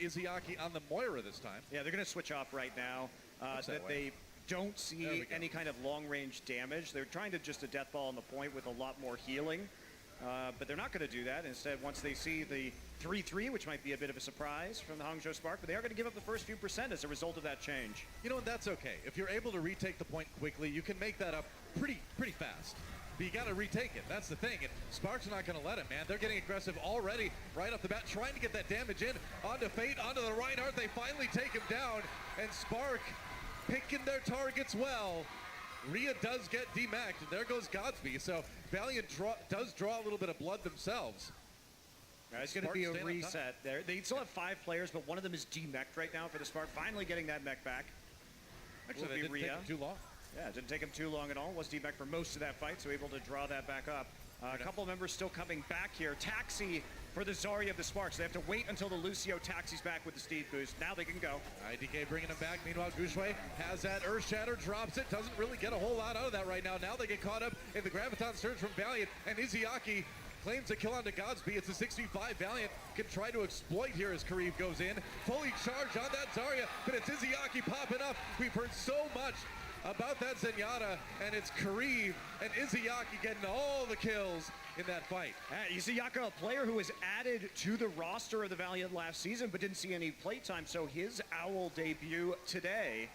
Izayaki on the Moira this time. Yeah, they're going to switch off right now. That they don't see any kind of long-range damage. They're trying to just a death ball on the point with a lot more healing. But they're not going to do that. Instead, once they see the 3-3, which might be a bit of a surprise from the Hangzhou Spark, but they are going to give up the first few percent as a result of that change. You know, and that's okay. If you're able to retake the point quickly, you can make that up pretty fast. But you got to retake it. That's the thing. And Spark's not going to let it, man. They're getting aggressive already right off the bat, trying to get that damage in. Onto Fate, onto the Reinhardt. They finally take him down. And Spark picking their targets well. Rhea does get demacked, and there goes Godsby. So Valiant does draw a little bit of blood themselves. It's going to be a reset there. They still have 5 players, but one of them is demeched right now for the Spark. Finally getting that mech back. Actually, that didn't take him too long. Yeah, it didn't take him too long at all. Was demeched for most of that fight, so able to draw that back up. A couple of members still coming back here. Taxi for the Zarya of the Sparks. They have to wait until the Lucio taxis back with the Steve boost. Now they can go. IDK bringing him back. Meanwhile, Gushue has that Earth Shatter, drops it. Doesn't really get a whole lot out of that right now. Now they get caught up in the Graviton Surge from Valiant, and Izayaki claims a kill onto Godsby. It's a 6v5. Valiant can try to exploit here as Kareev goes in. Fully charged on that Zarya, but it's Izayaki popping up. We've heard so much about that Zenyatta, and it's Kareev and Izayaki getting all the kills in that fight. Izayaki, a player who was added to the roster of the Valiant last season, but didn't see any playtime, so his Owl debut today.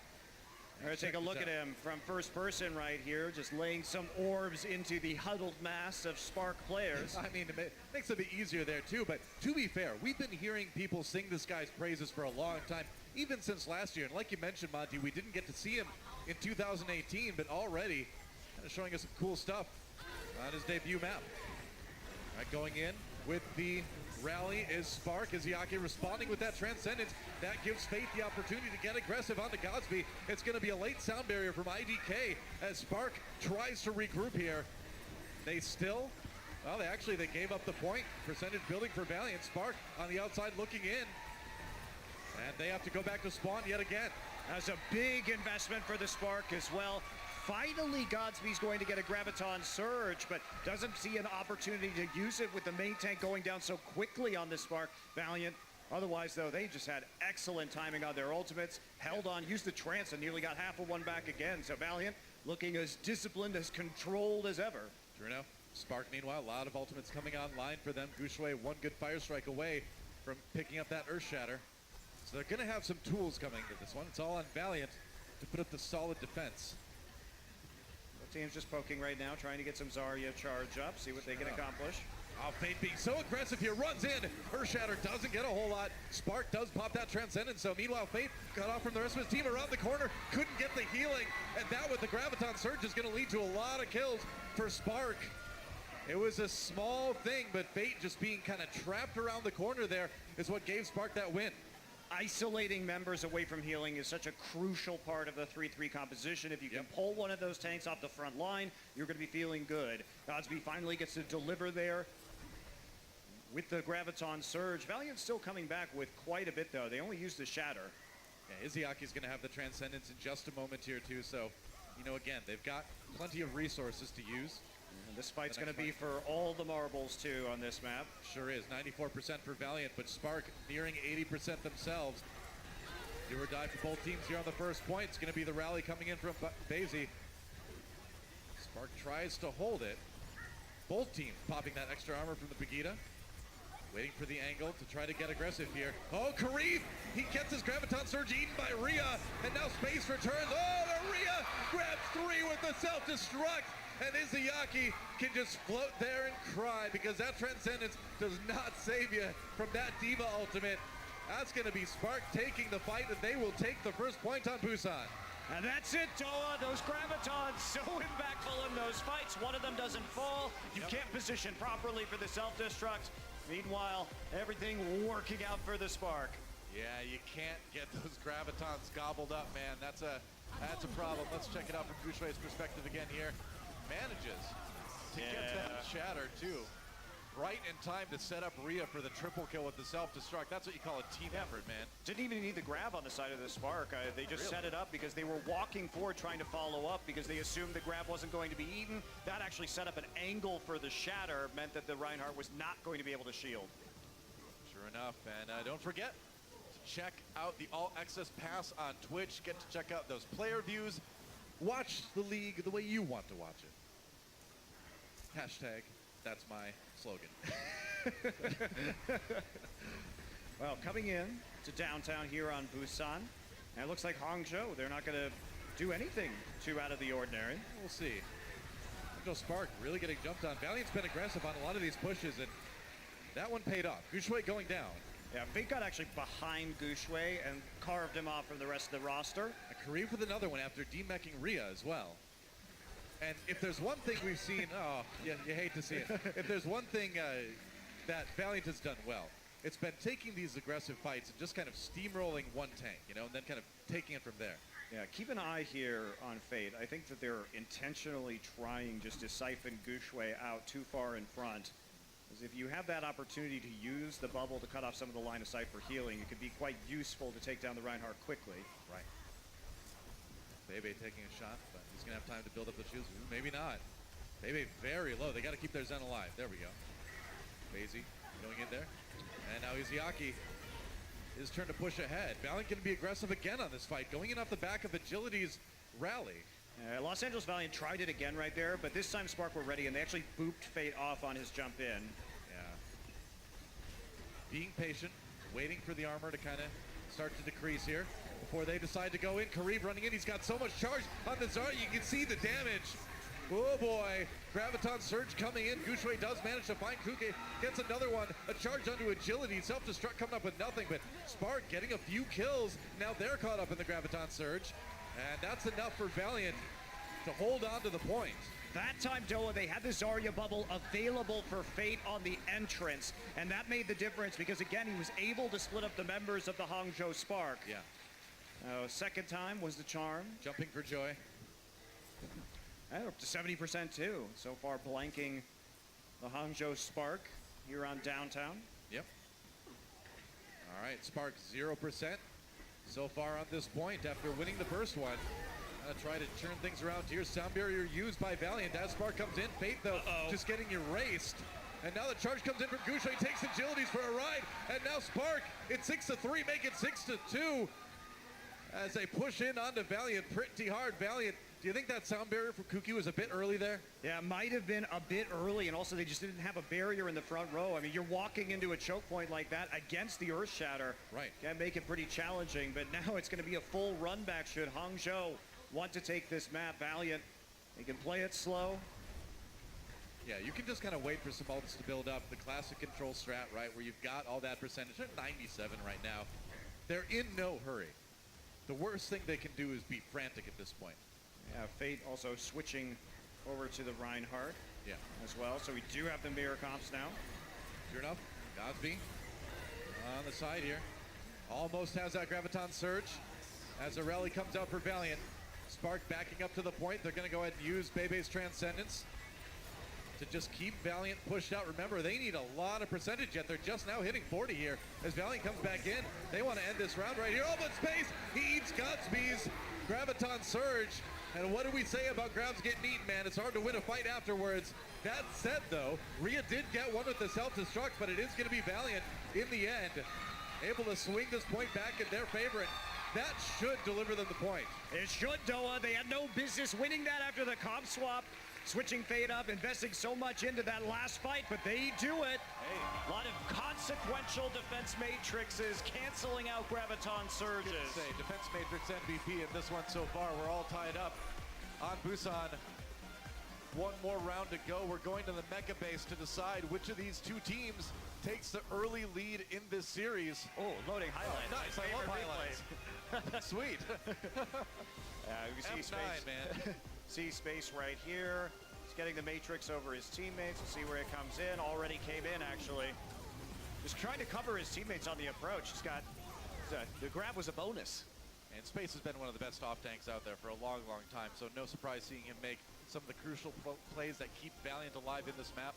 We're going to take a look at him from first person right here, just laying some orbs into the huddled mass of Spark players. I mean, it makes it a bit easier there too, but to be fair, we've been hearing people sing this guy's praises for a long time, even since last year. And like you mentioned, Monty, we didn't get to see him in 2018, but already kind of showing us some cool stuff on his debut map. All right, going in with the rally is Spark. Izayaki responding with that Transcendence. That gives Fate the opportunity to get aggressive onto Godsby. It's going to be a late sound barrier from IDK as Spark tries to regroup here. They still, well, they gave up the point. Percentage building for Valiant. Spark on the outside looking in. And they have to go back to spawn yet again. That's a big investment for the Spark as well. Finally, Godsby's going to get a Graviton Surge, but doesn't see an opportunity to use it with the main tank going down so quickly on the Spark. Valiant, otherwise, though, they just had excellent timing on their ultimates. Held on, used the trance, and nearly got half of one back again. So Valiant looking as disciplined, as controlled as ever. True enough. Spark, meanwhile, a lot of ultimates coming online for them. Gushue, one good fire strike away from picking up that Earth Shatter. So they're going to have some tools coming to this one. It's all on Valiant to put up the solid defense. The team's just poking right now, trying to get some Zarya charge up, see what they can accomplish. Oh, Fate being so aggressive here, runs in. Earth Shatter doesn't get a whole lot. Spark does pop that Transcendence, so meanwhile, Fate got off from the rest of his team around the corner, couldn't get the healing, and that with the Graviton Surge is going to lead to a lot of kills for Spark. It was a small thing, but Fate just being kind of trapped around the corner there is what gave Spark that win. Isolating members away from healing is such a crucial part of the 3-3 composition. If you can pull one of those tanks off the front line, you're going to be feeling good. Godsby finally gets to deliver there with the Graviton Surge. Valiant's still coming back with quite a bit, though. They only used the Shatter. Yeah, Izayaki's going to have the Transcendence in just a moment here, too. So, you know, again, they've got plenty of resources to use. And this fight's going to be for all the marbles, too, on this map. Sure is. 94% for Valiant, but Spark nearing 80% themselves. Do or die for both teams here on the first point. It's going to be the rally coming in from Bazy. Spark tries to hold it. Both teams popping that extra armor from the Pegida. Waiting for the angle to try to get aggressive here. Oh, Kareev! He gets his Graviton Surge eaten by Rhea, and now Space returns. Oh, the Rhea grabs 3 with the self-destruct, and Izayaki can just float there and cry because that Transcendence does not save you from that Diva ultimate. That's going to be Spark taking the fight, and they will take the first point on Busan. And that's it, Toa. Those Gravitons so impactful in those fights. One of them doesn't fall. You can't position properly for the self-destruct. Meanwhile, everything working out for the Spark. Yeah, you can't get those Gravitons gobbled up, man. That's a problem. Let's check it out from Gushue's perspective again here. Manages to get that Shatter, too. Right in time to set up Rhea for the triple kill with the self-destruct. That's what you call a team effort, man. Didn't even need the grab on the side of the Spark. They just set it up because they were walking forward trying to follow up because they assumed the grab wasn't going to be eaten. That actually set up an angle for the Shatter, meant that the Reinhardt was not going to be able to shield. Sure enough, and don't forget to check out the All Access Pass on Twitch. Get to check out those player views. Watch the league the way you want to watch it. Hashtag, that's my slogan. Well, coming in to downtown here on Busan, and it looks like Hangzhou, they're not going to do anything too out of the ordinary. We'll see. Hangzhou Spark really getting jumped on. Valiant's been aggressive on a lot of these pushes, and that one paid off. Guxue going down. Yeah, Fate got actually behind Guxue and carved him off from the rest of the roster. Kareem with another one after demecking Rhea as well. And if there's one thing we've seen, oh, you hate to see it. If there's one thing that Valiant has done well, it's been taking these aggressive fights and just kind of steamrolling one tank, you know, and then kind of taking it from there. Yeah, keep an eye here on Fate. I think that they're intentionally trying just to siphon Guxue out too far in front. Because if you have that opportunity to use the bubble to cut off some of the line of sight for healing, it could be quite useful to take down the Reinhardt quickly. Right. Bebe taking a shot, but he's going to have time to build up the shields. Ooh, maybe not. Bebe very low. They got to keep their Zen alive. There we go. Basie going in there. And now Izayaki, his turn to push ahead. Valiant going to be aggressive again on this fight, going in off the back of Agility's rally. Los Angeles Valiant tried it again right there, but this time Spark were ready, and they actually booped Fate off on his jump in. Yeah. Being patient, waiting for the armor to kind of start to decrease here before they decide to go in. Kareem running in. He's got so much charge on the Zarya. You can see the damage. Oh boy. Graviton Surge coming in. Guxue does manage to find Kuke. Gets another one. A charge onto Agility. Self-destruct coming up with nothing, but Spark getting a few kills. Now they're caught up in the Graviton Surge. And that's enough for Valiant to hold on to the point. That time, Doa, they had the Zarya bubble available for Fate on the entrance, and that made the difference because, again, he was able to split up the members of the Hangzhou Spark. Yeah. Second time was the charm. Jumping for joy. And up to 70% too. So far, blanking the Hangzhou Spark here on downtown. Yep. All right, Spark 0% so far on this point after winning the first one. Try to turn things around here. Sound barrier used by Valiant as Spark comes in. Fate, though, just getting erased. And now the charge comes in from Guxue, takes Agilities for a ride. And now Spark, it's 6-3, make it 6-2. As they push in onto Valiant pretty hard. Valiant, do you think that sound barrier for Kuki was a bit early there? Yeah, it might have been a bit early, and also they just didn't have a barrier in the front row. I mean, you're walking into a choke point like that against the Earth Shatter. Right. Can make it pretty challenging, but now it's going to be a full run back should Hangzhou want to take this map. Valiant, they can play it slow. Yeah, you can just kind of wait for some ults to build up. The classic control strat, right, where you've got all that percentage. They're 97 right now. They're in no hurry. The worst thing they can do is be frantic at this point. Yeah, Fate also switching over to the Reinhardt as well. So we do have the mirror comps now. Sure enough, Godsby on the side here. Almost has that Graviton Surge as a rally comes out for Valiant. Spark backing up to the point. They're going to go ahead and use Bebe's Transcendence to just keep Valiant pushed out. Remember, they need a lot of percentage yet. They're just now hitting 40 here. As Valiant comes back in, they want to end this round right here. Oh, but Space, he eats Godsby's Graviton Surge. And what do we say about Grabs getting eaten, man? It's hard to win a fight afterwards. That said, though, Rhea did get one with the self-destruct, but it is going to be Valiant in the end. Able to swing this point back in their favorite. That should deliver them the point. It should, Doa. They had no business winning that after the comp swap. Switching Fate up, investing so much into that last fight, but they do it. Hey, a lot of consequential defense matrices canceling out Graviton Surges. Say, defense matrix MVP in this one so far. We're all tied up on Busan. One more round to go. We're going to the Mecha Base to decide which of these two teams takes the early lead in this series. Oh, loading highlights. Oh, nice, I love highlights. Sweet. We see F9, Space, man. See Space right here. He's getting the Matrix over his teammates. We'll see where it comes in. Already came in, actually. Just trying to cover his teammates on the approach. He's got, the grab was a bonus. And Space has been one of the best off tanks out there for a long, long time, so no surprise seeing him make some of the crucial plays that keep Valiant alive in this map.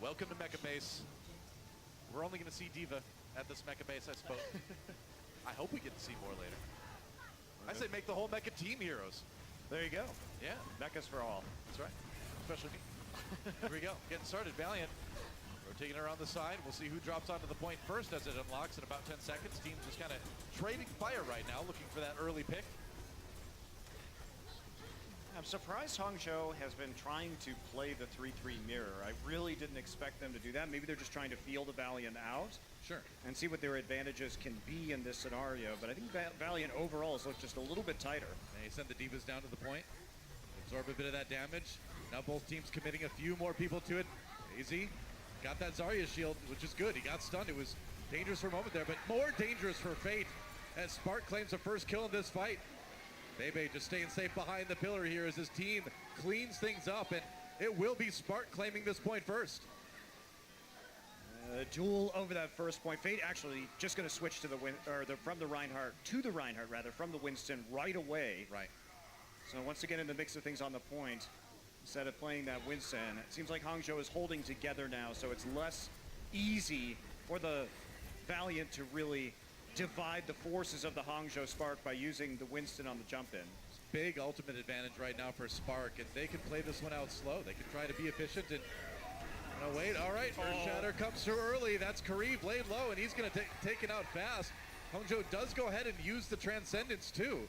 Welcome to Mecha Base. We're only going to see Diva at this Mecha Base, I suppose. I hope we get to see more later. I say make the whole Mecha team heroes. There you go. Yeah, Mechas for all. that's right. Especially me. Here we go. Getting started. Valiant Rotating around the side. We'll see who drops onto the point first as it unlocks in about 10 seconds. Teams just kind of trading fire right now, looking for that early pick. I'm surprised Hangzhou has been trying to play the 3-3 mirror. I really didn't expect them to do that. Maybe they're just trying to feel the Valiant out. Sure. And see what their advantages can be in this scenario. But I think Valiant overall has looked just a little bit tighter. They send the Divas down to the point. Absorb a bit of that damage. Now both teams committing a few more people to it. Easy. Got that Zarya shield, which is good. He got stunned. It was dangerous for a moment there, but more dangerous for Fate as Spark claims the first kill in this fight. Bebe just staying safe behind the pillar here as his team cleans things up, and it will be Spark claiming this point first. Duel over that first point. Fate actually just going to switch to from the Reinhardt to the Reinhardt rather, from the Winston right away. Right. So once again in the mix of things on the point, instead of playing that Winston, it seems like Hangzhou is holding together now, so it's less easy for the Valiant to really divide the forces of the Hangzhou Spark by using the Winston on the jump in. Big ultimate advantage right now for Spark, and they can play this one out slow. They can try to be efficient and no, wait, all right, Earthshatter comes through early. That's Kareev laid low, and he's going to take it out fast. Hangzhou does go ahead and use the Transcendence too,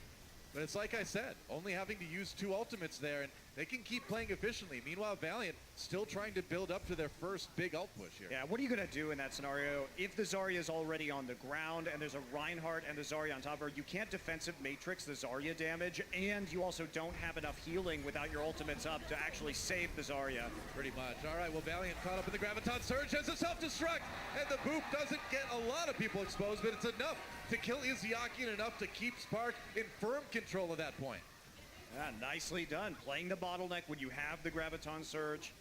but it's like I said, only having to use 2 ultimates there, and they can keep playing efficiently. Meanwhile, Valiant still trying to build up to their first big ult push here. Yeah, what are you going to do in that scenario if the Zarya is already on the ground and there's a Reinhardt and the Zarya on top of her? You can't defensive matrix the Zarya damage, and you also don't have enough healing without your ultimates up to actually save the Zarya. Pretty much. All right, well, Valiant caught up in the Graviton Surge, has a self-destruct, and the boop doesn't get a lot of people exposed, but it's enough to kill Izayaki and enough to keep Spark in firm control of that point. Yeah, nicely done. Playing the bottleneck when you have the Graviton Surge,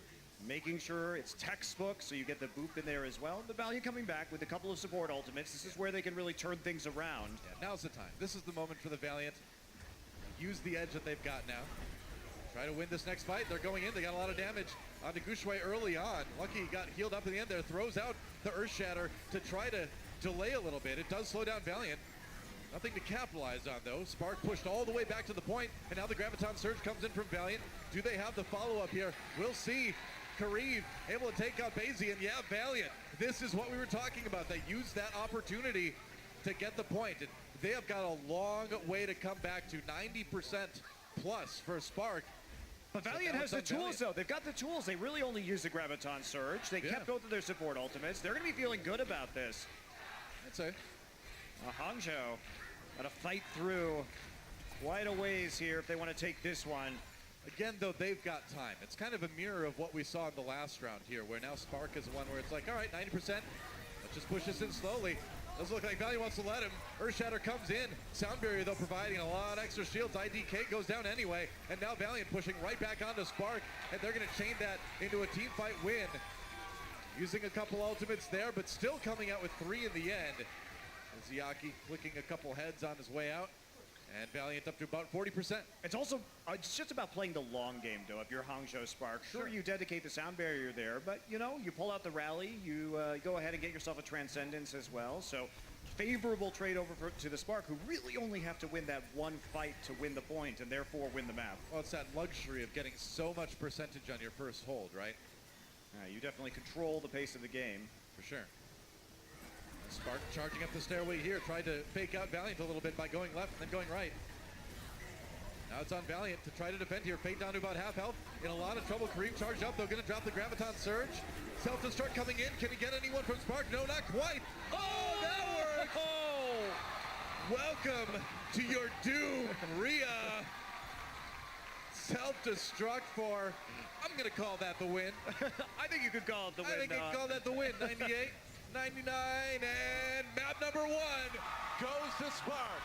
making sure it's textbook so you get the boop in there as well. The Valiant coming back with a couple of support ultimates. This is where they can really turn things around. Yeah, now's the time. This is the moment for the Valiant. Use the edge that they've got now. Try to win this next fight. They're going in. They got a lot of damage onto Gushue early on. Lucky he got healed up in the end there. Throws out the Earthshatter to try to delay a little bit. It does slow down Valiant. Nothing to capitalize on, though. Spark pushed all the way back to the point, and now the Graviton Surge comes in from Valiant. Do they have the follow-up here? We'll see. Kareev able to take out Basie, and yeah, Valiant. This is what we were talking about. They used that opportunity to get the point, and they have got a long way to come back to 90% plus for Spark. But Valiant has the tools, though. They've got the tools. They really only use the Graviton Surge. They kept both of their support ultimates. They're going to be feeling good about this. I'd say. Hangzhou got to fight through quite a ways here if they want to take this one. Again, though, they've got time. It's kind of a mirror of what we saw in the last round here, where now Spark is one where it's like, all right, 90%, let's just push this in slowly. Doesn't look like Valiant wants to let him. Earthshatter comes in. Sound Barrier, though, providing a lot of extra shields. IDK goes down anyway, and now Valiant pushing right back onto Spark, and they're going to chain that into a team fight win. Using a couple ultimates there, but still coming out with 3 in the end. Izayaki clicking a couple heads on his way out, and Valiant up to about 40%. It's also, it's just about playing the long game, though, if you're Hangzhou Spark. Sure, you dedicate the Sound Barrier there, but, you know, you pull out the rally, you go ahead and get yourself a Transcendence as well. So, favorable trade over to the Spark, who really only have to win that one fight to win the point, and therefore win the map. Well, it's that luxury of getting so much percentage on your first hold, right? You definitely control the pace of the game. For sure. Spark charging up the stairway here, tried to fake out Valiant a little bit by going left and then going right. Now it's on Valiant to try to defend here. Fate down to about half health. In a lot of trouble. Kareev charged up, though, going to drop the Graviton Surge. Self-destruct coming in. Can he get anyone from Spark? No, not quite. Oh, that worked! Oh! Welcome to your doom, Rhea. Self-destruct for, I'm going to call that the win. I think you could call it the win. I think you could call that the win. 98, 99, and map number 1 goes to Spark.